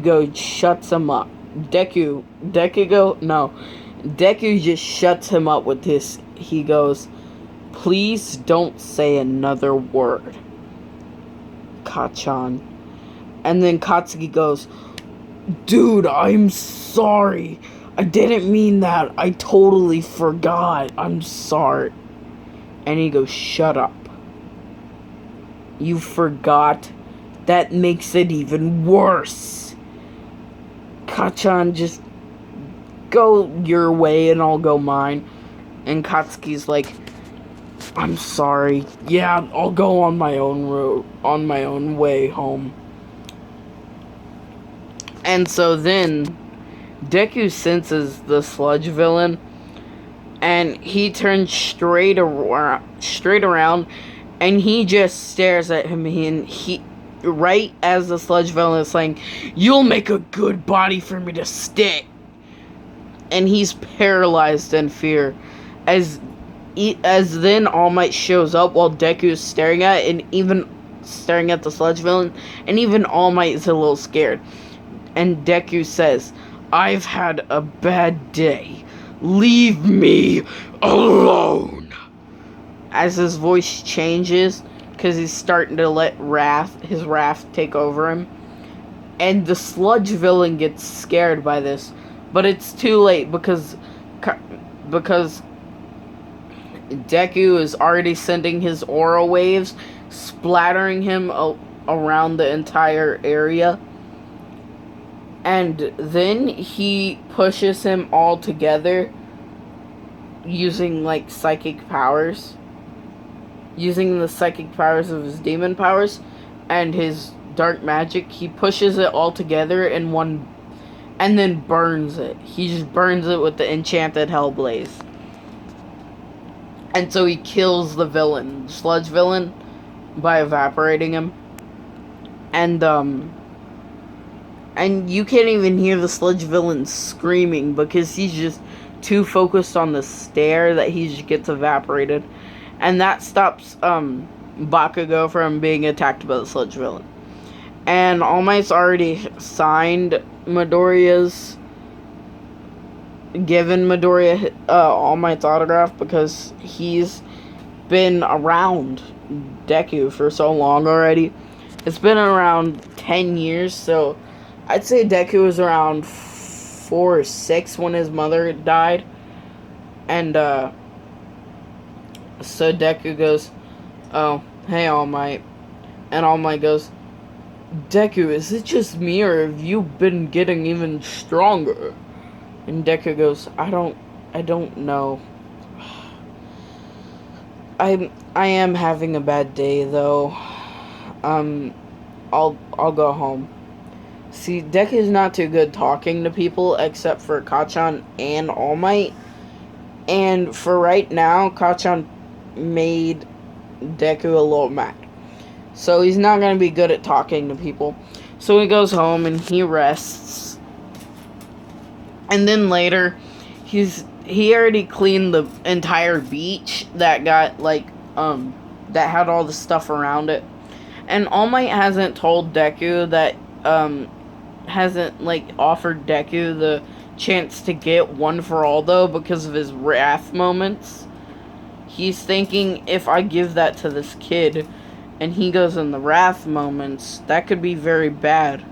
Deku shuts him up. Deku just shuts him up with this. He goes, "Please don't say another word, Kacchan." And then Katsuki goes, "Dude, I'm sorry. I didn't mean that. I totally forgot. I'm sorry." And he goes, "Shut up. You forgot? That makes it even worse. Kacchan, just go your way and I'll go mine." And Katsuki's like, "I'm sorry. Yeah, I'll go on my own road, on my own way home." And so then Deku senses the sludge villain, and he turns straight around, and he just stares at him. And he, right as the sludge villain is saying, "You'll make a good body for me to stick," and he's paralyzed in fear. As then All Might shows up while Deku is staring at it, and even staring at the sludge villain, and even All Might is a little scared. And Deku says, "I've had a bad day. Leave me alone." As his voice changes, because he's starting to let his wrath take over him. And the sludge villain gets scared by this. But it's too late because Deku is already sending his aura waves, splattering him around the entire area. And then he pushes him all together using like psychic powers. Using the psychic powers of his demon powers and his dark magic, he pushes it all together in one, and then burns it. He just burns it with the enchanted Hellblaze. And so he kills the villain, sludge villain, by evaporating him. And you can't even hear the sludge villain screaming because he's just too focused on the stare that he just gets evaporated. And that stops Bakugo from being attacked by the sludge villain. And All Might's already signed Midoriya's, given Midoriya All Might's autograph because he's been around Deku for so long already. It's been around 10 years, so I'd say Deku was around 4 or 6 when his mother died. And so Deku goes, "Oh, hey All Might." And All Might goes, "Deku, is it just me or have you been getting even stronger?" And Deku goes, I don't know. I am having a bad day though. I'll go home." See, Deku's not too good talking to people except for Kacchan and All Might. And for right now, Kacchan made Deku a little mad. So he's not going to be good at talking to people. So he goes home and he rests. And then later, he already cleaned the entire beach that got that had all the stuff around it. And All Might hasn't told Deku that hasn't offered Deku the chance to get One for All though because of his wrath moments. He's thinking, if I give that to this kid and he goes in the wrath moments, that could be very bad.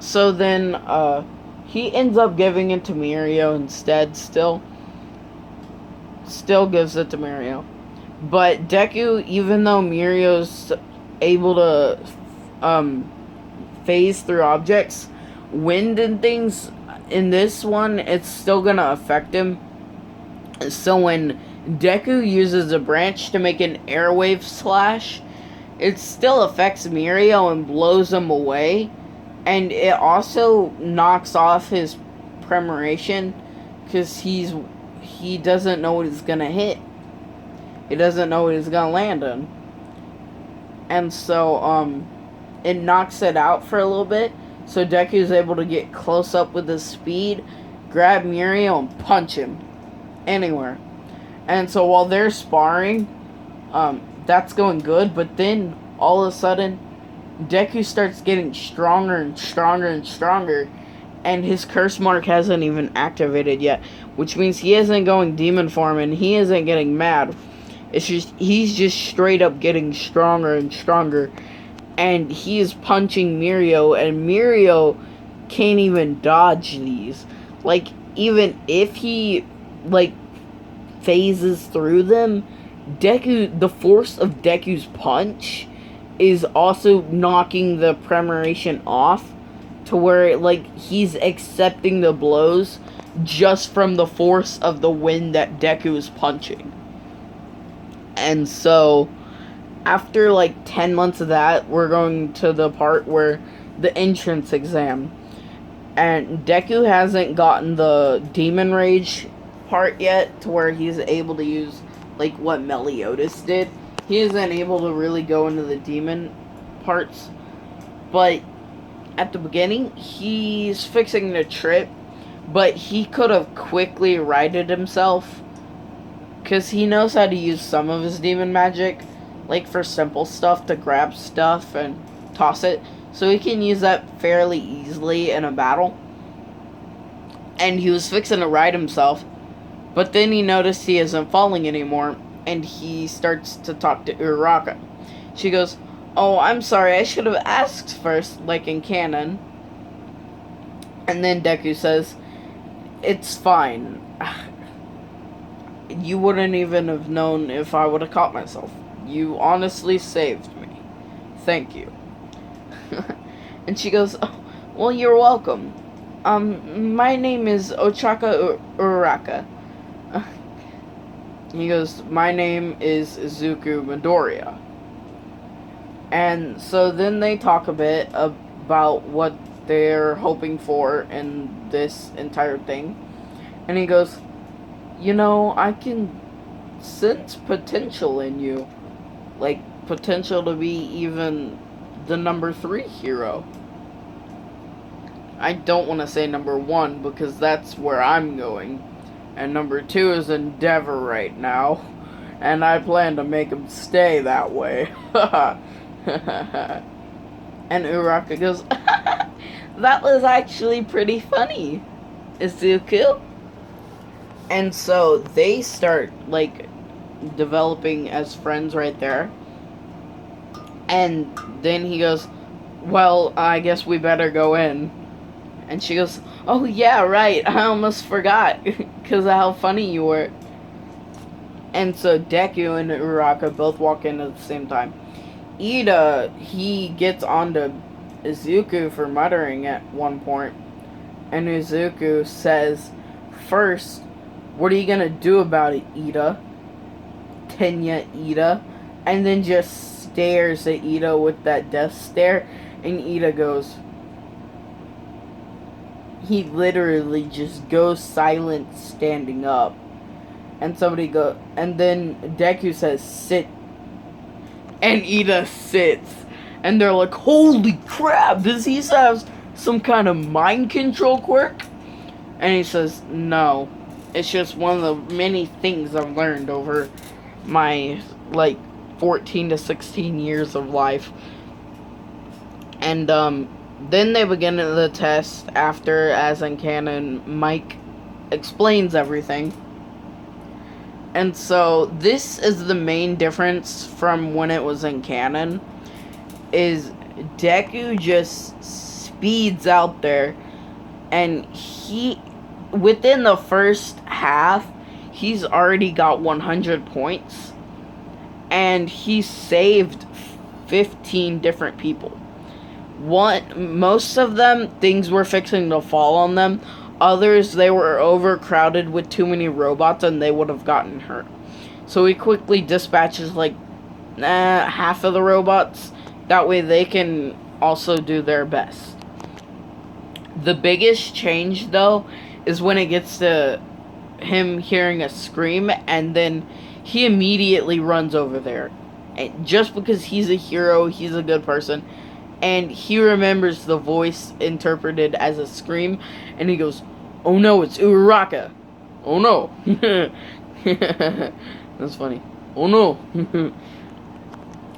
So then he ends up giving it to Mirio instead. Still gives it to Mirio. But Deku, even though Mirio's able to phase through objects, wind and things, in this one, it's still gonna affect him. So when Deku uses a branch to make an airwave slash, it still affects Mirio and blows him away. And it also knocks off his preparation because he doesn't know what he's gonna hit. He doesn't know what he's gonna land on. And so it knocks it out for a little bit. So Deku is able to get close up with his speed, grab Mirio and punch him anywhere. And so while they're sparring, that's going good. But then all of a sudden, Deku starts getting stronger and stronger and stronger, and his curse mark hasn't even activated yet, which means he isn't going demon form and he isn't getting mad. It's just he's just straight up getting stronger and stronger, and he is punching Mirio, and Mirio can't even dodge these. Like, even if he like phases through them, the force of Deku's punch is also knocking the Premeration off, to where like he's accepting the blows just from the force of the wind that Deku is punching. And so after like 10 months of that, we're going to the part where the entrance exam. And Deku hasn't gotten the Demon Rage part yet, to where he's able to use like what Meliodas did. He isn't able to really go into the demon parts. But at the beginning, he's fixing the trip, but he could have quickly righted himself, because he knows how to use some of his demon magic, like for simple stuff, to grab stuff and toss it. So he can use that fairly easily in a battle. And he was fixing to right himself, but then he noticed he isn't falling anymore, and he starts to talk to Uraraka. She goes, "Oh, I'm sorry, I should have asked first, like in canon." And then Deku says, "It's fine. You wouldn't even have known if I would have caught myself. You honestly saved me. Thank you." And she goes, "Oh, well, you're welcome. My name is Ochaka Uraraka." He goes, "My name is Izuku Midoriya." And so then they talk a bit about what they're hoping for in this entire thing. And he goes, "You know, I can sense potential in you. Like, potential to be even the number 3 hero. I don't want to say number 1, because that's where I'm going. And number 2 is Endeavor right now. And I plan to make him stay that way." And Uraraka goes, "That was actually pretty funny, Izuku." And so they start, like, developing as friends right there. And then he goes, "Well, I guess we better go in." And she goes, "Oh yeah, right, I almost forgot, because of how funny you were." And so Deku and Uraraka both walk in at the same time. Ida, he gets onto Izuku for muttering at one point. And Izuku says, "First, what are you gonna do about it, Ida? Tenya Ida." And then just stares at Ida with that death stare. And Ida goes... He literally just goes silent standing up. And and then Deku says, "Sit." And Ida sits. And they're like, "Holy crap, does he have some kind of mind control quirk?" And he says, "No. It's just one of the many things I've learned over my, 14 to 16 years of life." And, then they begin the test after, as in canon, Mike explains everything. And so, this is the main difference from when it was in canon, is Deku just speeds out there, and within the first half, he's already got 100 points, and he saved 15 different people. Most of them, things were fixing to fall on them. Others, they were overcrowded with too many robots and they would have gotten hurt. So he quickly dispatches half of the robots. That way they can also do their best. The biggest change, though, is when it gets to him hearing a scream, and then he immediately runs over there. And just because he's a hero, he's a good person, and he remembers the voice interpreted as a scream, and he goes, "Oh no, it's Uraraka. Oh no." That's funny. "Oh no."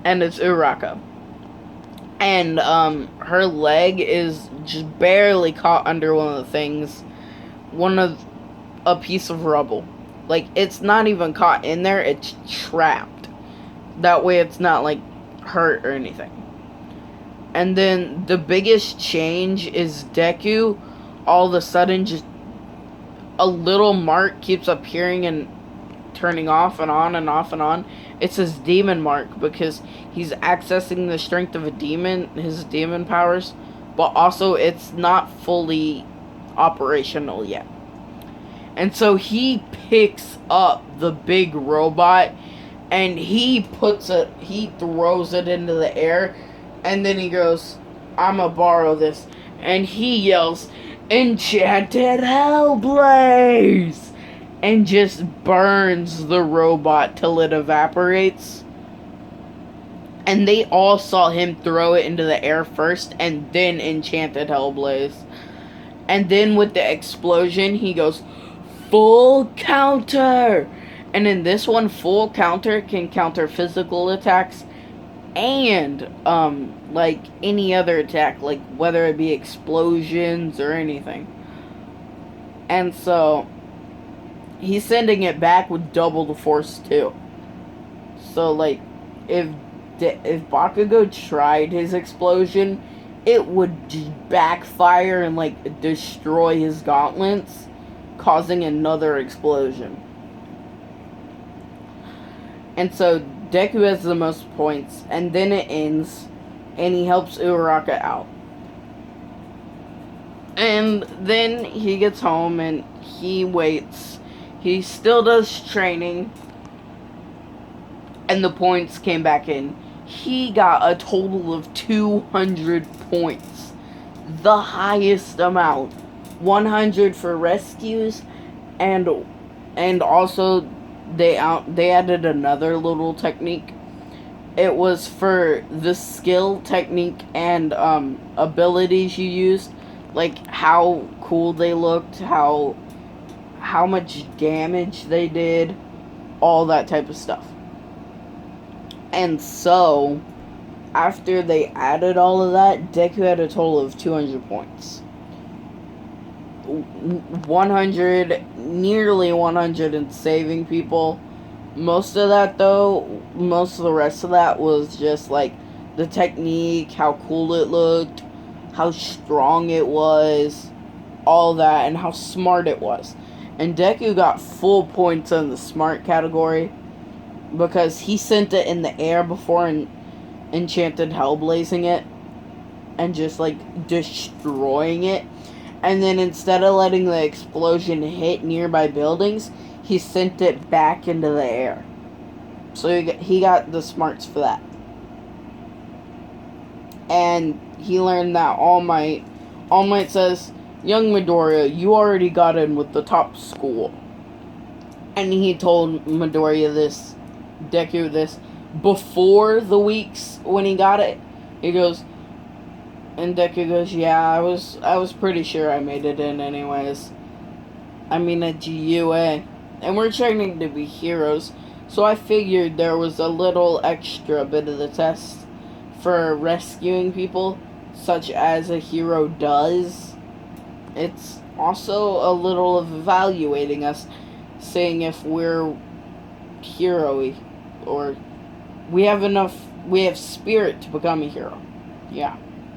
And it's Uraraka. And her leg is just barely caught under one of the things, one of a piece of rubble. Like, it's not even caught in there, it's trapped. That way it's not like hurt or anything. And then the biggest change is Deku all of a sudden just a little mark keeps appearing and turning off and on and off and on. It's his demon mark because he's accessing the strength of a demon, his demon powers, but also it's not fully operational yet. And so he picks up the big robot and he throws it into the air, and then he goes, "I'ma borrow this," and he yells, "Enchanted Hellblaze!" and just burns the robot till it evaporates. And they all saw him throw it into the air first, and then Enchanted Hellblaze. And then with the explosion, he goes, "Full counter!" And in this one, full counter can counter physical attacks and, like any other attack, like whether it be explosions or anything. And so, he's sending it back with double the force too. So, like, if Bakugo tried his explosion, it would just backfire and, like, destroy his gauntlets, causing another explosion. And so Deku has the most points, and then it ends, and he helps Uraraka out. And then he gets home, and he waits. He still does training, and the points came back in. He got a total of 200 points. The highest amount. 100 for rescues, and also they added another little technique. It was for the skill, technique, and abilities you used, like how cool they looked, how much damage they did, all that type of stuff. And so, after they added all of that, Deku had a total of 200 points. 100, nearly 100 in saving people. Most of the rest of that was just like the technique, how cool it looked, how strong it was, all that, and how smart it was. And Deku got full points in the smart category because he sent it in the air before Enchanted Hellblazing it and just like destroying it. And then instead of letting the explosion hit nearby buildings, he sent it back into the air. So he got the smarts for that. And he learned that All Might says, "Young Midoriya, you already got in with the top school." And he told Deku this, before the weeks when he got it. He goes, and Deku goes, "Yeah, I was pretty sure I made it in anyways. I mean, a GUA. And we're training to be heroes, so I figured there was a little extra bit of the test for rescuing people, such as a hero does. It's also a little of evaluating us, saying if we're hero-y, or we have spirit to become a hero." Yeah.